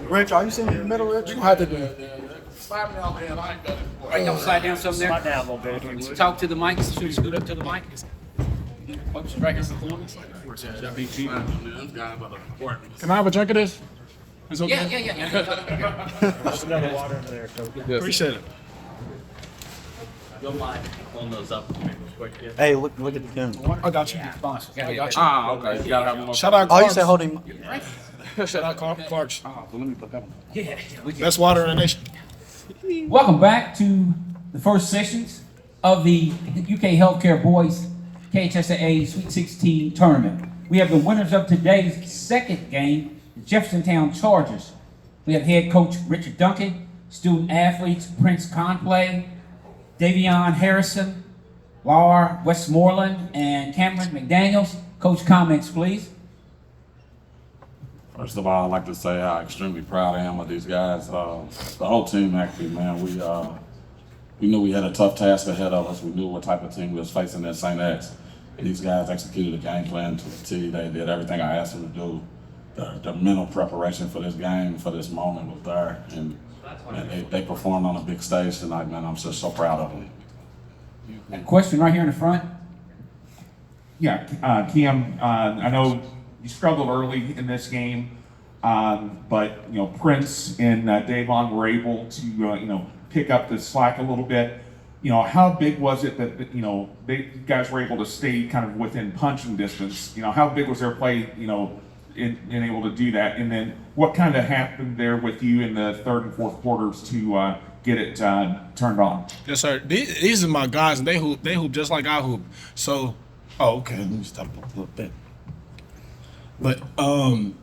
Rich, are you sitting in the middle, Rich? You gonna have to do. Slide me down, man. I ain't done it before. Right, don't slide down some there. Slide down a little bit. Talk to the mic. Scoot up to the mic. Oops, right here. Can I have a drink of this? It's okay. Yeah. There's another water in there. So. Appreciate it. Don't mind pulling those up. Hey, look at the camera. I got you. I got you. Ah, okay. You gotta have more. Shout out Oh, Clark's. you said holding. Shout out Clark's. Let me put that one. Yeah. Best water in the nation. Welcome back to the first sessions of the UK Healthcare Boys KHSAA Sweet 16 tournament. We have the winners of today's second game, the Jeffersontown Chargers. We have head coach Richard Duncan, student athletes Prince Conplay, Davion Harrison, Laura Westmoreland, and Cameron McDaniels. Coach, comments, please. First of all, I'd like to say how extremely proud I am of these guys. The whole team, actually, man. We knew we had a tough task ahead of us. We knew what type of team we was facing at St. X. And these guys executed a game plan to the T. They did everything I asked them to do. The mental preparation for this game, for this moment was there. And they performed on a big stage tonight, man. I'm just so proud of them. A question right here in the front. Yeah, Cam, I know you struggled early in this game, but Prince and Davon were able to pick up the slack a little bit. How big was it that you guys were able to stay kind of within punching distance? How big was their play? In able to do that, and then what kind of happened there with you in the third and fourth quarters to get it turned on? Yes, sir. These are my guys, and they hoop just like I hoop. So, okay. Let me stop a little bit. But I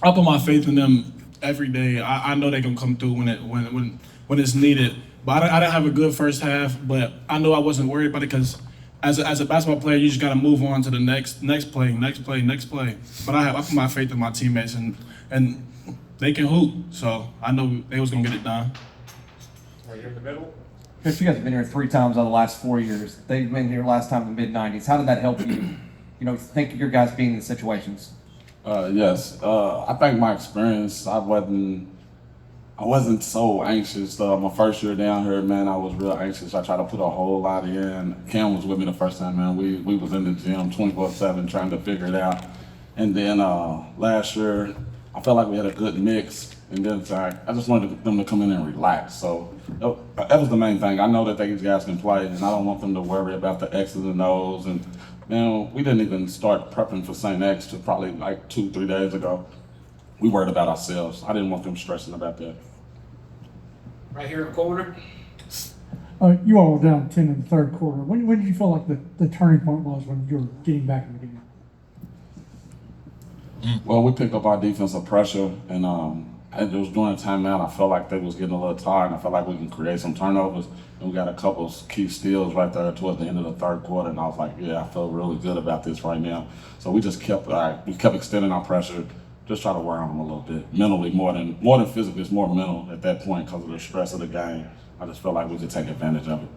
put my faith in them every day. I know they can come through when it's needed. But I didn't have a good first half, but I know I wasn't worried about it because as a basketball player, you just got to move on to the next play. But I put my faith in my teammates, and they can hoop. So I know they was gonna get it done. Right here in the middle. Coach, you guys have been here 3 times out of the last 4 years. They've been here last time in the mid-90s. How did that help you? Think of your guys being in the situations. Yes, I think my experience, I wasn't so anxious. My first year down here, man, I was real anxious. I tried to put a whole lot in. Cam was with me the first time, man. We was in the gym 24/7 trying to figure it out. And then last year, I felt like we had a good mix. And then I just wanted them to come in and relax. So that was the main thing. I know that these guys can play, and I don't want them to worry about the X's and O's. And man, we didn't even start prepping for St. X till probably like 2-3 days ago. We worried about ourselves. I didn't want them stressing about that. Right here in the corner. You all were down 10 in the third quarter. When did you feel like the turning point was when you were getting back in the game? Well, we picked up our defensive pressure, and it was during the timeout. I felt like they was getting a little tired, and I felt like we can create some turnovers. And we got a couple of key steals right there towards the end of the third quarter, and I was like, yeah, I feel really good about this right now. So we just kept extending our pressure, just try to wear on them a little bit, mentally more than physically. It's more mental at that point because of the stress of the game. I just felt like we could take advantage of it.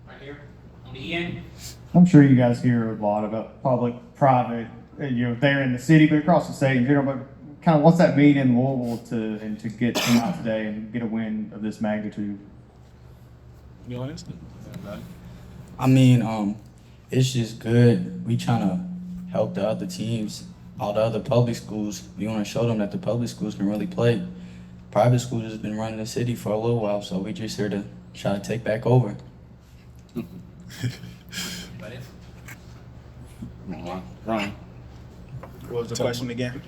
Right here on the end. I'm sure you guys hear a lot about public, private, there in the city, but across the state in general. But kind of what's that mean in Louisville to get them out today and get a win of this magnitude? You honest? I mean, it's just good. We trying to help the other teams, all the other public schools. We want to show them that the public schools can really play. Private schools has been running the city for a little while, so we just here to try to take back over. Ryan. What was the question again?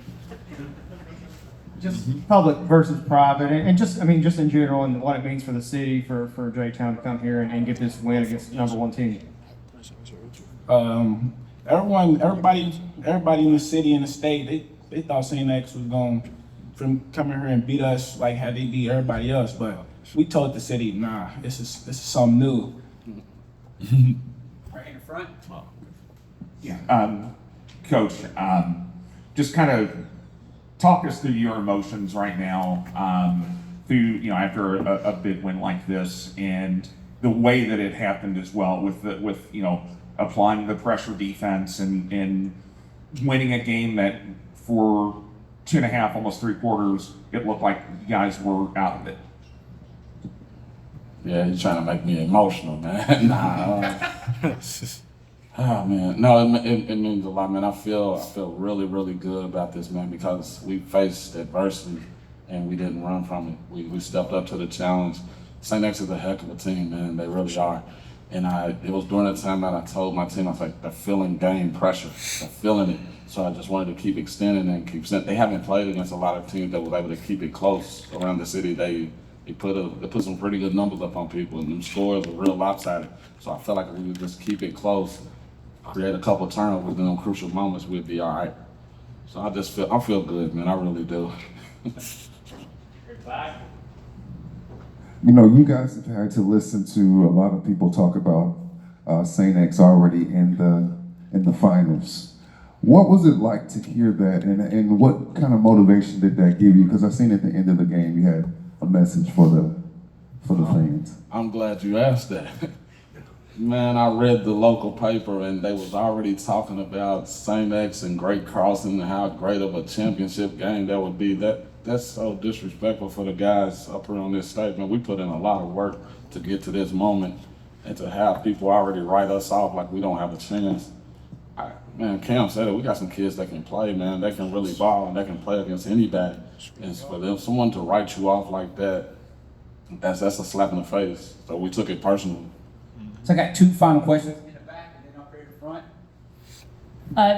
Just public versus private, and just in general, and what it means for the city, for J-Town to come here and get this win against the number 1 team. Everybody in the city and the state, they thought St. X was going to come in here and beat us like how they beat everybody else. But we told the city, nah, this is something new. Right in the front. Yeah, Coach, just kind of talk us through your emotions right now, after a big win like this, and the way that it happened as well, with applying the pressure defense and winning a game that for 2.5, almost 3 quarters, it looked like you guys were out of it. Yeah, he's trying to make me emotional, man. Oh man, no, it means a lot, man. I feel really, really good about this, man, because we faced adversity and we didn't run from it. We stepped up to the challenge. St. X is a heck of a team, man. They really are. And it was during the time that I told my team, I was like, they're feeling game pressure. They're feeling it. So I just wanted to keep extending and keep sending. They haven't played against a lot of teams that was able to keep it close around the city. They put some pretty good numbers up on people, and them scores were real lopsided. So I felt like if we would just keep it close, create a couple turnovers in them crucial moments, we'd be all right. So I feel good, man. I really do. You know, you guys have had to listen to a lot of people talk about St. X already in the finals. What was it like to hear that, and what kind of motivation did that give you? Because I seen at the end of the game you had a message for the fans. I'm glad you asked that. Man, I read the local paper and they was already talking about St. X and Great Crossing and how great of a championship game that would be. That's so disrespectful for the guys up here on this stage, man. We put in a lot of work to get to this moment, and to have people already write us off like we don't have a chance. Man, Cam said it, we got some kids that can play, man. They can really ball and they can play against anybody. And for them, someone to write you off like that, that's a slap in the face. So we took it personally. So I got 2 final questions. In the back and then up here in the front.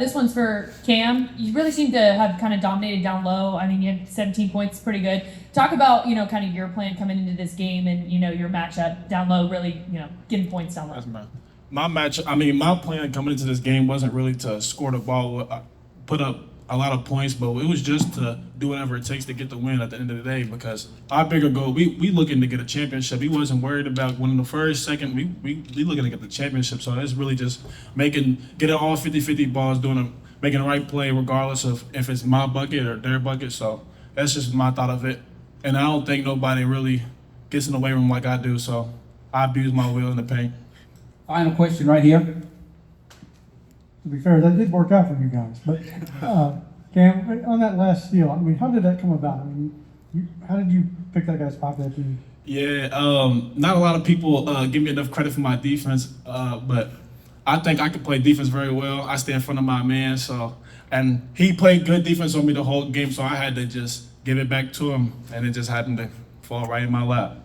This one's for Cam. You really seem to have kind of dominated down low. I mean, you had 17 points, pretty good. Talk about, kind of your plan coming into this game and, your matchup down low, really, getting points down low. My plan coming into this game wasn't really to score the ball, put up a lot of points, but it was just to do whatever it takes to get the win at the end of the day, because our bigger goal, we looking to get a championship. We wasn't worried about winning the first, second. We looking to get the championship. So it's really just getting all 50-50 balls, making the right play regardless of if it's my bucket or their bucket. So that's just my thought of it. And I don't think nobody really gets in the weight room like I do. So I abuse my will in the paint. Final question right here. To be fair, that did work out for you guys. But Cam, on that last steal, I mean, how did that come about? I mean, how did you pick that guy's spot that team? Yeah, not a lot of people give me enough credit for my defense, but I think I can play defense very well. I stay in front of my man, and he played good defense on me the whole game, so I had to just give it back to him, and it just happened to fall right in my lap.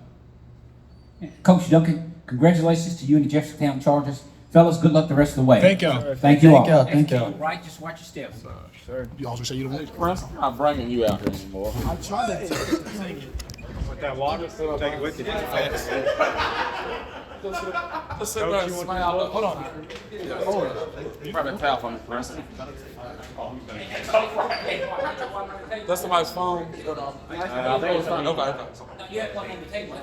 Coach Duncan, congratulations to you and the Jeffersontown Chargers. Fellas, good luck the rest of the way. Thank y'all. Thank you all. Thank y'all. Right, just watch your steps. Sure. You also say you don't I'm not bringing you out here anymore. I tried to take it. With that water, take it with you. Just sit there and smile. Hold on. Hold on. Probably foul from the press. That's somebody's phone. Okay. You had one on the table.